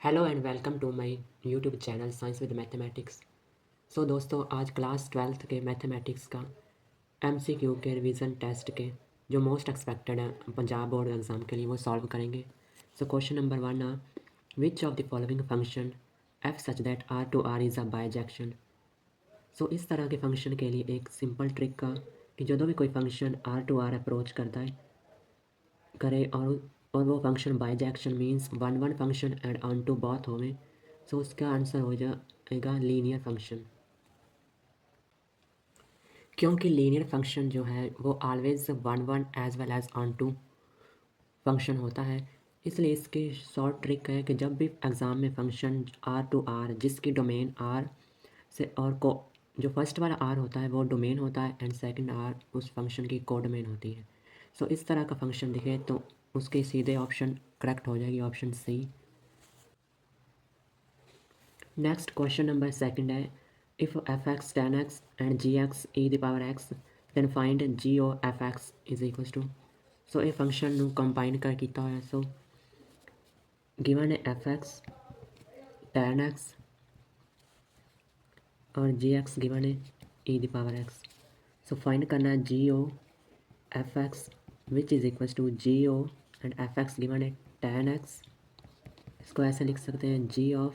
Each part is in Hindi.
Hello and welcome to my YouTube channel science with mathematics. So दोस्तों, आज क्लास 12th के मैथमेटिक्स का एमसीक्यू के रिवीजन टेस्ट के जो मोस्ट एक्सपेक्टेड है पंजाब बोर्ड एग्ज़ाम के लिए वो सॉल्व करेंगे। So question number 1 which of the following function F such that R to R is a bijection. So इस तरह के फंक्शन के लिए एक सिंपल ट्रिक का कि जो भी कोई function R to R approach करता है करे और वो function bijection means one one function and onto both होवे, सो उसका आंसर हो जाएगा लीनियर फंक्शन। क्योंकि लीनियर फंक्शन जो है वो always one one as well as onto function होता है, इसलिए इसकी शॉर्ट ट्रिक है कि जब भी एग्ज़ाम में फंक्शन आर टू आर जिसकी डोमेन आर से और को जो फर्स्ट वाला आर होता है वो डोमेन होता है एंड सेकंड आर उस फंक्शन की को डोमेन होती है। सो इस तरह का फंक्शन दिखे तो उसके सीधे ऑप्शन करेक्ट हो जाएगी, option C. Next question number second है, if f x tan x and g x e the power x then find g o f x is equals to। So ये फंक्शन ਨੂੰ ਕੰਬਾਈਨ ਕਰ ਕੀਤਾ ਹੋਇਆ। सो गिवन है एफ एक्स tan x और जी एक्स गिवन है e the power x. So find करना है g o f x which is equals to g O and F x given है tan x। इसको ऐसे लिख सकते हैं जी ऑफ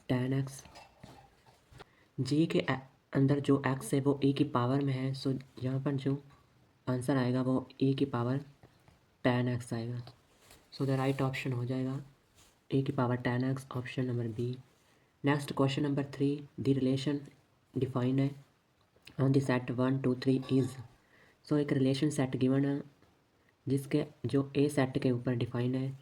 tan x। जी के अंदर जो x है वो e की पावर में है, सो यहाँ पर जो आंसर आएगा वो e की पावर tan x आएगा। सो द राइट ऑप्शन हो जाएगा e की power tan x, option number B. Next question number 3, the relation defined है ऑन द सेट 1 2 3 इज़। सो एक रिलेशन सेट गिवन है जिसके जो ए सेट के ऊपर डिफाइंड है।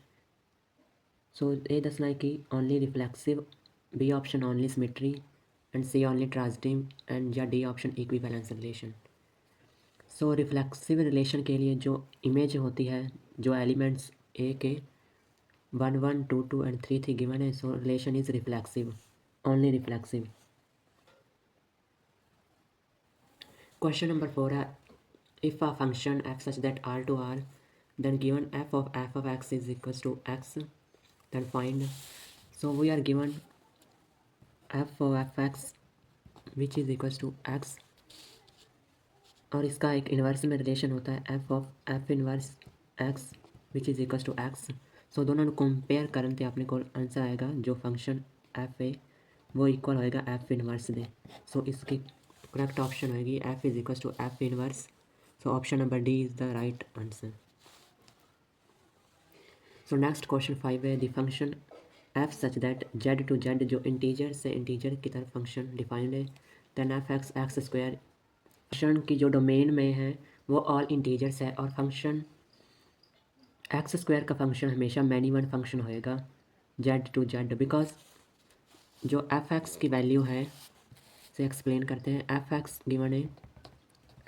सो ये दसना है कि only reflexive, B option only symmetry and C only transitive and या D option equivalence relation. So reflexive relation के लिए जो इमेज होती है जो एलिमेंट्स ए के 1 1 2 2 एंड 3 3 गिवन है, so relation is reflexive, only reflexive. Question number 4 है, if a function F such that R to R then given f of x is equals to x, then find। so we are given f of fx which is equals to x और इसका एक इन्वर्स में रिलेशन होता है f of f inverse x which is equals to x. So दोनों को कंपेयर करते अपने को आंसर आएगा जो फंक्शन एफ है वो इक्वल होएगा एफ इन्वर्स दे। सो इसकी करेक्ट ऑप्शन होएगी F is equals to F inverse. So option number D is the right answer. So next question 5 है, the function F such that Z to Z जो इंटीजर से इंटीजर की तरफ फंक्शन डिफाइंड है, then F X X square function की जो डोमेन में है वो ऑल इंटीजर्स है और फंक्शन एक्स स्क्वायर का फंक्शन हमेशा मैनी वन फंक्शन होएगा जेड टू जेड, बिकॉज जो एफ एक्स की वैल्यू है से एक्सप्लेन करते हैं, एफ एक्स गिवन है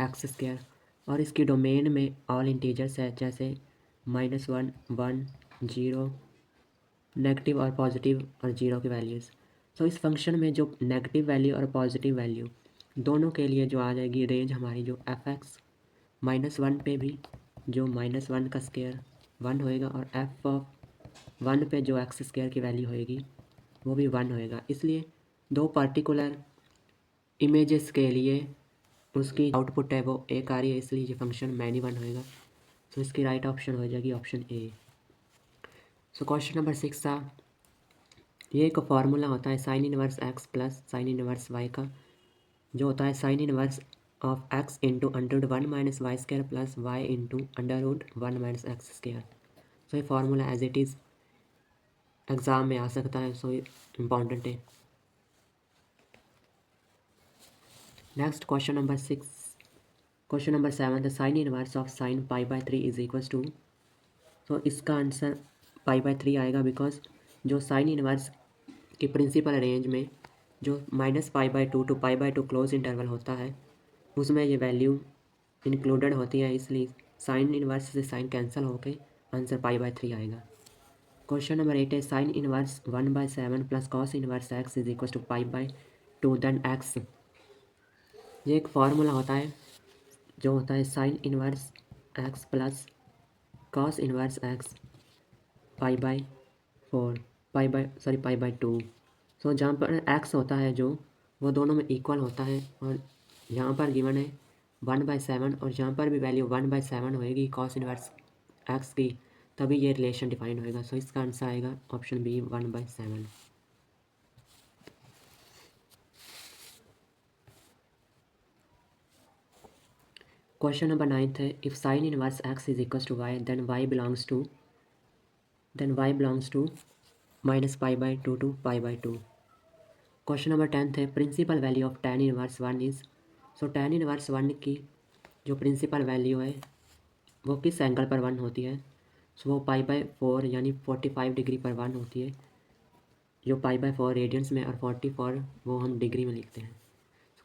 एक्स स्क्वायर और इसकी डोमेन में ऑल इंटीजर्स है जैसे -1 1 0 नेगेटिव और पॉजिटिव और जीरो की वैल्यूज़। सो इस फंक्शन में जो नेगेटिव वैल्यू और पॉजिटिव वैल्यू दोनों के लिए जो आ जाएगी रेंज हमारी जो एफ एक्स -1 पे भी जो -1 का स्क्वायर 1 होएगा और एफ ऑफ 1 पे जो एक्स स्क्वायर की वैल्यू होएगी वो भी 1 होएगा। इसलिए दो पार्टिकुलर इमेजेस के लिए उसकी आउटपुट है वो एक आ रही है, इसलिए ये फंक्शन मैनी वन होएगा। सो इसकी राइट ऑप्शन हो जाएगी option A. So question number 6 था, ये एक फार्मूला होता है sine inverse x plus sine inverse y का, जो होता है sine inverse of x into under root 1 minus y square plus y into under root 1 minus x square. So ये formula as it is exam में आ सकता है, सो इम्पॉर्टेंट है। Next question number 6, question number 7, the sign inverse of sine pi by 3 is equals to. So इसका आंसर पाई बाय 3 आएगा, बिकॉज जो साइन इनवर्स की प्रिंसिपल रेंज में जो -π/2 टू π/2 क्लोज इंटरवल होता है उसमें ये वैल्यू इंक्लूडेड होती है, इसलिए साइन इनवर्स से साइन कैंसिल होकर आंसर π/3 आएगा। क्वेश्चन नंबर 8 है, sine inverse 1/7 plus cos inverse x is equal to π/2 then x. ये एक फार्मूला होता है जो होता है sine inverse x plus cos inverse x π/4। Pi by 2। So जहाँ पर एक्स होता है जो वो दोनों में इक्वल होता है, और यहाँ पर गिवन है 1/7, और जहाँ पर भी वैल्यू 1/7 होएगी कॉस इनवर्स एक्स की, तभी ये रिलेशन डिफाइन होएगा। सो इसका आंसर आएगा ऑप्शन बी 1/7। क्वेश्चन नंबर 9 है, if sine inverse x is equal to Y then y belongs to -पाई/2 to पाई/2। क्वेश्चन नंबर 10 है, principal value of tan inverse 1 इज़। सो tan इनवर्स 1 की जो प्रिंसिपल वैल्यू है वो किस एंगल पर 1 होती है? सो वो पाई/4 यानी 45 डिग्री पर 1 होती है, जो पाई/4 रेडियंस में, और 44 वो हम डिग्री में लिखते हैं।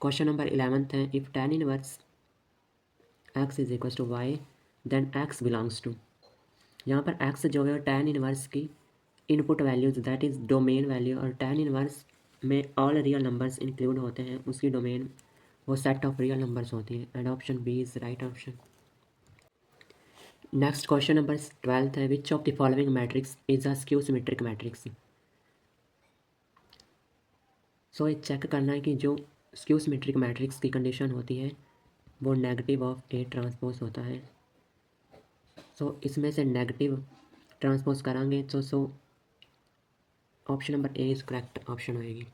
क्वेश्चन नंबर 11 है, if tan inverse x is equal to Y then x belongs to. यहाँ पर x जो है tan इनवर्स की input values that is domain value, और tan इनवर्स में ऑल रियल नंबर्स इंक्लूड होते हैं, उसकी डोमेन वो सेट ऑफ रियल नंबर्स होती हैं, and option B is right option. Next question number 12 है, which of the following matrix is a skew symmetric matrix. So ये चेक करना है कि जो स्क्यू सिमेट्रिक मैट्रिक्स की कंडीशन होती है वो नेगेटिव ऑफ ए ट्रांसपोज होता है। सो इसमें से नेगेटिव ट्रांसपोज कराएंगे तो option number A is correct option होएगी।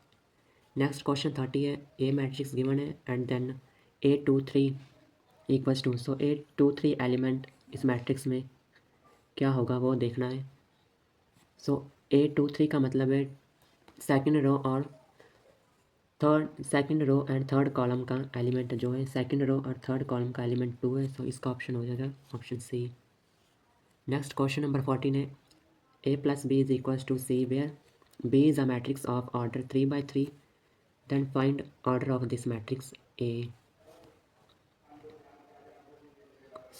नेक्स्ट क्वेश्चन 30 है, ए मैट्रिक्स गिवन है and then A23 equals to. So A23 element इस मैट्रिक्स में क्या होगा वो देखना है। सो A23 का मतलब है second row and third column का एलिमेंट जो है, सेकंड रो और थर्ड कॉलम का एलिमेंट 2 है। सो इसका ऑप्शन हो जाएगा option C. Next question number 14 है, A+B is equals to C where B is a matrix of order 3/3 then find order of this matrix A।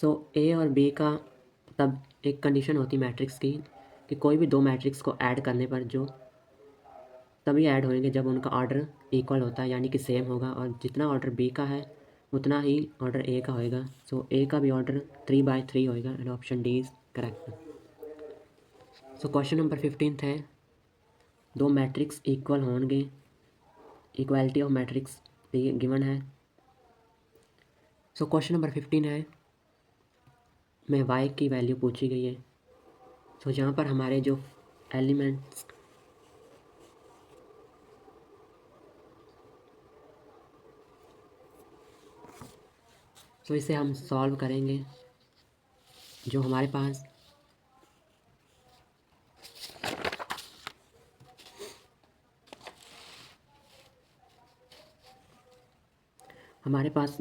So A और बी का तब एक कंडीशन होती है मैट्रिक्स की कि कोई भी दो मैट्रिक्स को ऐड करने पर जो तभी ऐड होंगे जब उनका ऑर्डर इक्वल होता है, यानी कि सेम होगा, और जितना ऑर्डर बी का है उतना ही ऑर्डर ए का होएगा। सो ए का भी ऑर्डर 3/3 होएगा, and option D is correct. So question number 15 है, दो मैट्रिक्स इक्वल होंगे, इक्वालिटी ऑफ मैट्रिक्स गिवन है। सो क्वेश्चन नंबर 15 है, में y की वैल्यू पूछी गई है। सो जहाँ पर हमारे जो एलिमेंट्स तो इसे हम सॉल्व करेंगे। जो हमारे पास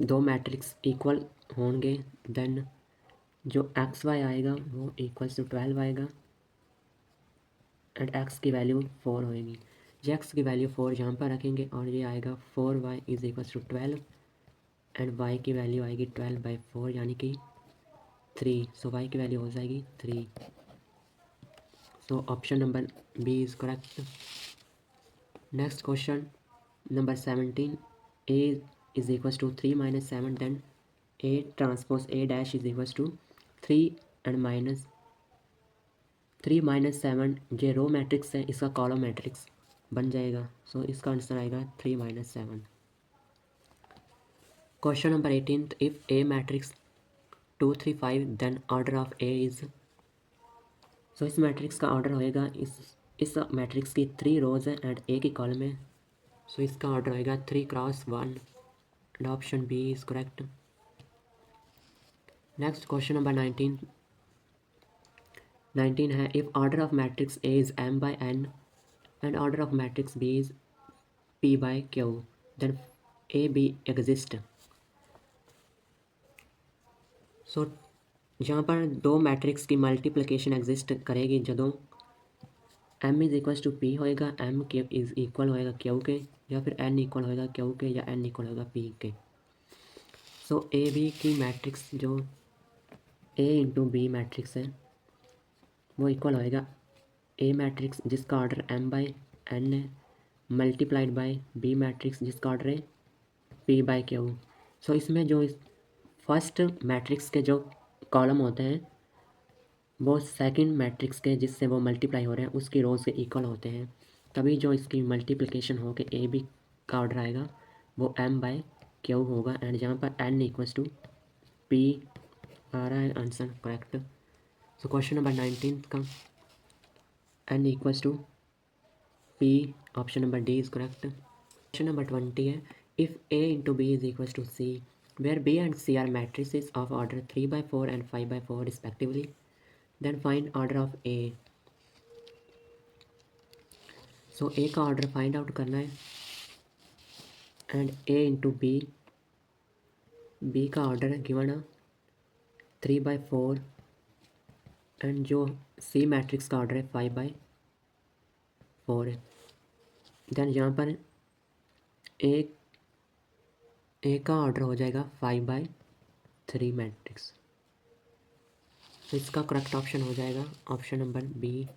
दो मैट्रिक्स इक्वल होंगे, देन जो XY आएगा वो इक्वल्स टू 12 आएगा, एंड x की वैल्यू 4 होएगी। जो x की वैल्यू 4 यहाँ पर रखेंगे, और ये आएगा 4y is equals to 12, and y की वैल्यू आएगी 12/4 यानी कि 3। सो y की वैल्यू हो जाएगी 3। So option number B is correct. Next question number 17, a is equals to 3 - 7 then A transpose A dash is equals to 3 and -3 - 7 जो रो मैट्रिक्स है इसका कॉलम मैट्रिक्स बन जाएगा। सो इसका आंसर आएगा 3 - 7। Question number 18, if A matrix 2 3 5 then order of A is. So इस मैट्रिक्स का ऑर्डर होएगा, इस मैट्रिक्स की 3 रोज है एंड A की कॉलम है। सो इसका ऑर्डर होएगा 3x1, and option B is correct. Next question number 19 है, if order of matrix A is m/n and order of matrix B is p/q then A B exist. So जहाँ पर दो मैट्रिक्स की मल्टीप्लिकेशन एग्जिस्ट करेगी, ਜਦੋਂ m is equals to p होएगा, m के इज़ इक्वल होएगा q के, या फिर n इक्वल होएगा q के, या n इक्वल होएगा p के। सो ए बी की मैट्रिक्स जो a × b मैट्रिक्स है वो इक्वल होएगा ए मैट्रिक्स जिसका ऑर्डर m/n है मल्टीप्लाइड बाय बी मैट्रिक्स जिसका ऑर्डर है p/q। सो इसमें जो फर्स्ट मैट्रिक्स के जो कॉलम होते हैं वो सेकंड मैट्रिक्स के जिससे वो मल्टीप्लाई हो रहे हैं उसकी रोज़ के इक्वल होते हैं, तभी जो इसकी मल्टीप्लिकेशन हो के ए बी का ऑर्डर आएगा वो एम बाय क्यू होगा। एंड जहाँ पर एन इक्वल्स टू पी आ रहा है answer correct. So question number 19 का n equals to p, option number D is correct. Question number 20 है if A into B is equals to C where B and C are matrices of order 3/4 and 5/4 respectively, then find order of A. So A का ऑर्डर फाइंड आउट करना है एंड ए इंटू बी का ऑर्डर है गिवन 3/4 एंड जो सी मैट्रिक्स का ऑर्डर है 5/4 है। देन यहाँ पर ए का ऑर्डर हो जाएगा 5/3 मैट्रिक्स। तो इसका करेक्ट ऑप्शन हो जाएगा ऑप्शन नंबर बी